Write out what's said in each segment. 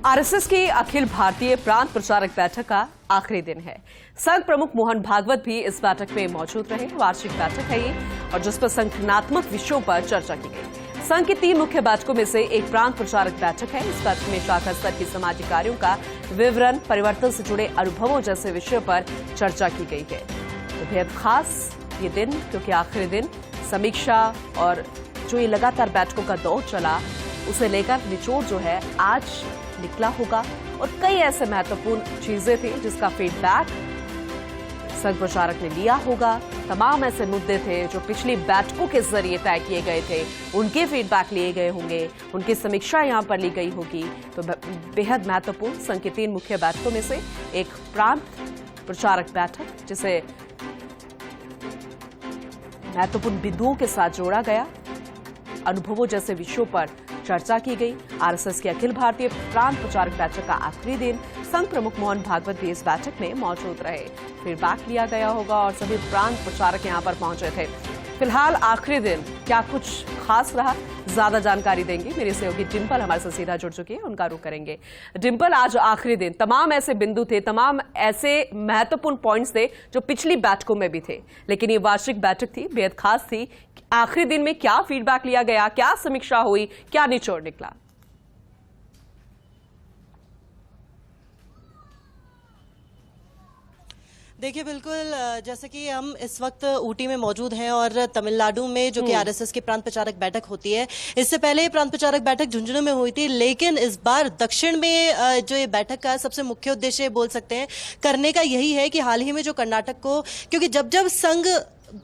RSS की अखिल भारतीय प्रांत प्रचारक बैठक का आखिरी दिन है। संघ प्रमुख मोहन भागवत भी इस बैठक में मौजूद रहे। वार्षिक बैठक है ये और जिस पर संगठनात्मक विषयों पर चर्चा की गई। संघ की 3 मुख्य बैठकों में से एक प्रांत प्रचारक बैठक है। इस बैठक में शाखा स्तर की सामाजिक कार्यों का विवरण, परिवर्तन से जुड़े अनुभवों जैसे विषयों पर चर्चा की गई है। तो बेहद खास ये दिन, क्योंकि आखिरी दिन समीक्षा और जो ये लगातार बैठकों का दौर चला उसे लेकर निचोड़ जो है आज निकला होगा और कई ऐसे महत्वपूर्ण चीजें थी जिसका फीडबैक संघ प्रचारक ने लिया होगा। तमाम ऐसे मुद्दे थे जो पिछली बैठकों के जरिए तय किए गए थे, उनके फीडबैक लिए गए होंगे, उनकी समीक्षा यहां पर ली गई होगी। तो बेहद महत्वपूर्ण संघ की 3 मुख्य बैठकों में से एक प्रांत प्रचारक बैठक, जिसे महत्वपूर्ण बिंदुओं के साथ जोड़ा गया, अनुभवों जैसे विषयों पर चर्चा की गई। आरएसएस की अखिल भारतीय प्रांत प्रचारक बैठक का आखिरी दिन, संघ प्रमुख मोहन भागवत भी इस बैठक में मौजूद रहे। फीडबैक लिया गया होगा और सभी प्रांत प्रचारक यहां पर पहुंचे थे। फिलहाल आखिरी दिन क्या कुछ खास रहा, ज्यादा जानकारी देंगी मेरी सहयोगी डिंपल हमारे साथ सीधा जुड़ चुकी है, उनका रुख करेंगे। डिंपल, आज आखिरी दिन, तमाम ऐसे बिंदु थे, तमाम ऐसे महत्वपूर्ण पॉइंट्स थे जो पिछली बैठकों में भी थे, लेकिन ये वार्षिक बैठक थी, बेहद खास थी। आखिरी दिन में क्या फीडबैक लिया गया, क्या समीक्षा हुई, क्या निचोड़ निकला? देखिए, बिल्कुल जैसे कि हम इस वक्त ऊटी में मौजूद हैं और तमिलनाडु में जो कि आरएसएस की प्रांत प्रचारक बैठक होती है, इससे पहले ये प्रांत प्रचारक बैठक झुंझुनू में हुई थी, लेकिन इस बार दक्षिण में जो ये बैठक का सबसे मुख्य उद्देश्य बोल सकते हैं करने का यही है कि हाल ही में जो कर्नाटक को, क्योंकि जब जब संघ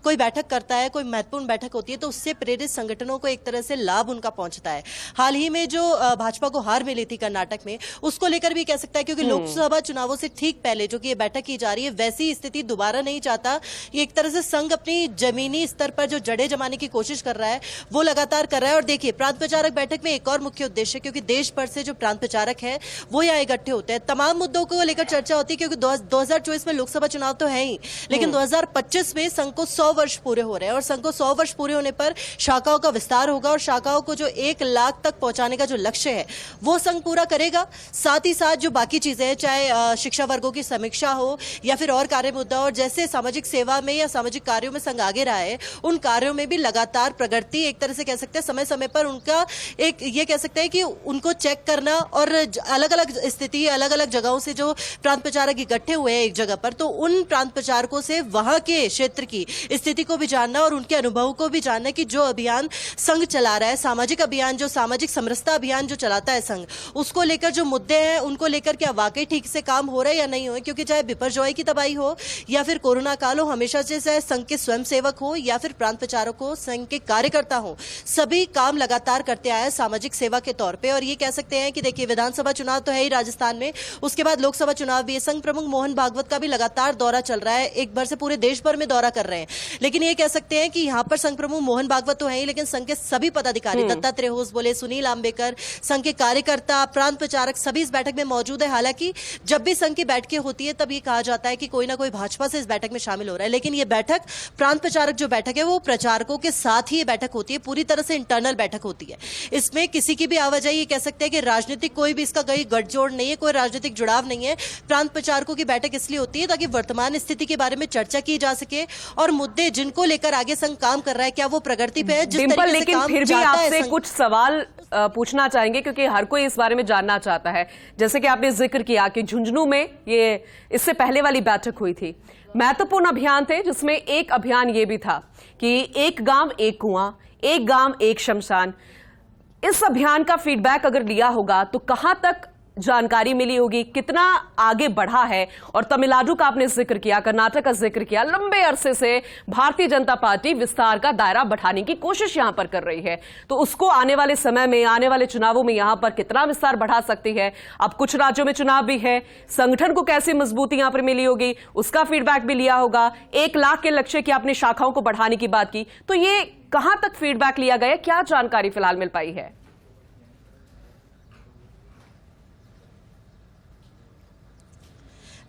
कोई बैठक करता है, कोई महत्वपूर्ण बैठक होती है, तो उससे प्रेरित संगठनों को एक तरह से लाभ उनका पहुंचता है। हाल ही में जो भाजपा को हार मिली थी कर्नाटक में, उसको लेकर भी कह सकता है, क्योंकि लोकसभा चुनावों से ठीक पहले जो कि ये बैठक की जा रही है, वैसी स्थिति दोबारा नहीं चाहता। ये एक तरह से संघ अपनी जमीनी स्तर पर जो जड़े जमाने की कोशिश कर रहा है वो लगातार कर रहा है। और देखिए, प्रांत प्रचारक बैठक में एक और मुख्य उद्देश्य, क्योंकि देश भर से जो प्रांत प्रचारक है वो यहाँ इकट्ठे होते हैं, तमाम मुद्दों को लेकर चर्चा होती है, क्योंकि 2024 में लोकसभा चुनाव तो है ही, लेकिन 2025 में संघ को 100 वर्ष पूरे हो रहे हैं और संघ को 100 वर्ष पूरे होने पर शाखाओं का विस्तार होगा और शाखाओं को जो 1 लाख तक पहुंचाने का जो लक्ष्य है वो संघ पूरा करेगा। साथ ही साथ जो बाकी चीजें हैं, चाहे शिक्षा वर्गों की समीक्षा हो या फिर और कार्य मुद्दा, और जैसे सामाजिक सेवा में या सामाजिक कार्यों में संघ आगे रहा है, उन कार्यों में भी लगातार प्रगति, एक तरह से कह सकते हैं समय समय पर उनका एक ये कह सकते हैं कि उनको चेक करना, और अलग अलग स्थिति, अलग अलग जगहों से जो प्रांत प्रचारक इकट्ठे हुए हैं एक जगह पर, तो उन प्रांत प्रचारकों से वहां के क्षेत्र की स्थिति को भी जानना और उनके अनुभवों को भी जानना कि जो अभियान संघ चला रहा है, सामाजिक अभियान, जो सामाजिक समरसता अभियान जो चलाता है संघ, उसको लेकर जो मुद्दे हैं उनको लेकर क्या वाकई ठीक से काम हो रहा है या नहीं हो। क्योंकि चाहे बिपरजॉय की तबाही हो या फिर कोरोना काल हो, हमेशा से चाहे संघ के स्वयंसेवक हो या फिर प्रांत प्रचारक हो, संघ के कार्यकर्ता हो, सभी काम लगातार करते आए सामाजिक सेवा के तौर पर। और ये कह सकते हैं कि देखिए, विधानसभा चुनाव तो है ही राजस्थान में, उसके बाद लोकसभा चुनाव भी है। संघ प्रमुख मोहन भागवत का भी लगातार दौरा चल रहा है, एक बार से पूरे देश भर में दौरा कर रहे हैं। लेकिन ये कह सकते हैं कि यहां पर संघ प्रमुख मोहन भागवत तो है ही, लेकिन संघ के सभी पदाधिकारी, दत्तात्रेय होस बोले, सुनील आंबेकर, संघ के कार्यकर्ता, प्रांत प्रचारक, सभी इस बैठक में मौजूद है। हालांकि जब भी संघ की बैठकें होती है तब ये कहा जाता है कि कोई ना कोई भाजपा से इस बैठक में शामिल हो रहा है, लेकिन ये बैठक प्रांत प्रचारक जो बैठक है वो प्रचारकों के साथ ही ये बैठक होती है, पूरी तरह से इंटरनल बैठक होती है। इसमें किसी की भी आवाजाही, ये कह सकते हैं कि राजनीतिक कोई भी इसका कोई गठजोड़ नहीं है, कोई राजनीतिक जुड़ाव नहीं है। प्रांत प्रचारकों की बैठक इसलिए होती है ताकि वर्तमान स्थिति के बारे में चर्चा की जा सके और मुद्दे जिनको लेकर आगे संघ काम कर रहा है, क्या वो प्रगति पे है, जिस तरीके से लेकिन काम फिर भी आपसे कुछ सवाल पूछना चाहेंगे, क्योंकि हर कोई इस बारे में जानना चाहता है। जैसे कि आपने जिक्र किया कि झुंझुनू में ये इससे पहले वाली बैठक हुई थी, महत्वपूर्ण अभियान थे, जिसमें एक अभियान ये भी था कि एक गांव एक कुआं, एक गांव एक शमशान। इस अभियान का फीडबैक अगर लिया होगा तो कहां तक जानकारी मिली होगी, कितना आगे बढ़ा है? और तमिलनाडु का आपने जिक्र किया, कर्नाटक का जिक्र किया, लंबे अरसे से भारतीय जनता पार्टी विस्तार का दायरा बढ़ाने की कोशिश यहां पर कर रही है, तो उसको आने वाले समय में, आने वाले चुनावों में यहां पर कितना विस्तार बढ़ा सकती है? अब कुछ राज्यों में चुनाव भी है, संगठन को कैसी मजबूती यहां पर मिली होगी, उसका फीडबैक भी लिया होगा। 1 लाख के लक्ष्य की आपने शाखाओं को बढ़ाने की बात की, तो ये कहां तक फीडबैक लिया गया, क्या जानकारी फिलहाल मिल पाई है?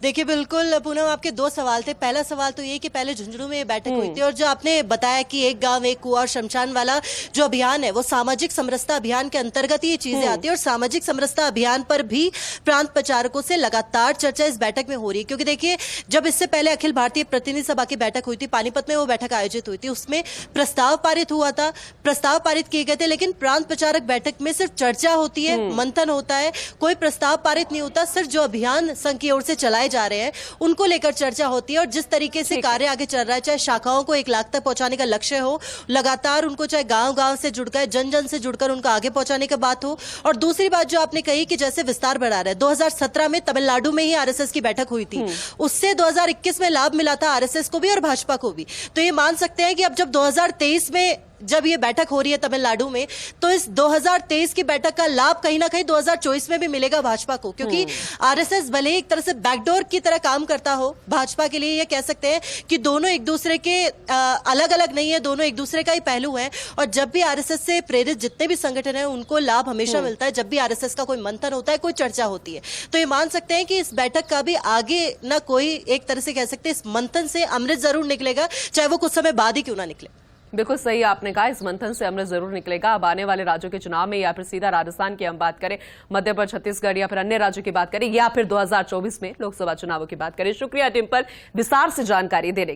देखिए बिल्कुल पूनम, आपके दो सवाल थे। पहला सवाल तो ये कि पहले झुंझुनू में ये बैठक हुई थी और जो आपने बताया कि एक गांव एक कुआं और शमशान वाला जो अभियान है वो सामाजिक समरसता अभियान के अंतर्गत ये चीजें आती है और सामाजिक समरसता अभियान पर भी प्रांत प्रचारकों से लगातार चर्चा इस बैठक में हो रही है। क्योंकि देखिए, जब इससे पहले अखिल भारतीय प्रतिनिधि सभा की बैठक हुई थी, पानीपत में वो बैठक आयोजित हुई थी, उसमें प्रस्ताव पारित हुआ था, प्रस्ताव पारित किए गए थे, लेकिन प्रांत प्रचारक बैठक में सिर्फ चर्चा होती है, मंथन होता है, कोई प्रस्ताव पारित नहीं होता। सिर्फ जो अभियान संघ की ओर से चलाए जा रहे हैं उनको लेकर चर्चा होती है और जिस तरीके से कार्य आगे चल रहा है, चाहे शाखाओं को 1 लाख तक पहुंचाने का लक्ष्य हो, लगातार उनको चाहे गांव-गांव से जुड़कर, जन-जन से जुड़कर उनको आगे पहुंचाने का बात हो। और दूसरी बात जो आपने कही कि जैसे विस्तार बढ़ा रहा है, 2017 में तमिलनाडु में ही आरएसएस की बैठक हुई थी, उससे 2021 में लाभ मिला था आरएसएस को भी और भाजपा को भी। तो ये मान सकते हैं कि अब जब 2023 में जब ये बैठक हो रही है तमिलनाडु में, तो इस 2023 की बैठक का लाभ कहीं ना कहीं 2024 में भी मिलेगा भाजपा को, क्योंकि आरएसएस भले ही एक तरह से बैकडोर की तरह काम करता हो भाजपा के लिए, ये कह सकते हैं कि दोनों एक दूसरे के अलग अलग नहीं है, दोनों एक दूसरे का ही पहलू है। और जब भी आरएसएस से प्रेरित जितने भी संगठन हैं उनको लाभ हमेशा मिलता है जब भी आरएसएस का कोई मंथन होता है, कोई चर्चा होती है। तो ये मान सकते हैं कि इस बैठक का भी आगे ना कोई एक तरह से कह सकते हैं इस मंथन से अमृत जरूर निकलेगा, चाहे वो कुछ समय बाद ही क्यों ना निकले। बिल्कुल सही आपने कहा, इस मंथन से अमृत जरूर निकलेगा। अब आने वाले राज्यों के चुनाव में या फिर सीधा राजस्थान की हम बात करें, मध्य प्रदेश, छत्तीसगढ़ या फिर अन्य राज्यों की बात करें, या फिर 2024 में लोकसभा चुनावों की बात करें। शुक्रिया टीम पर विस्तार से जानकारी देने के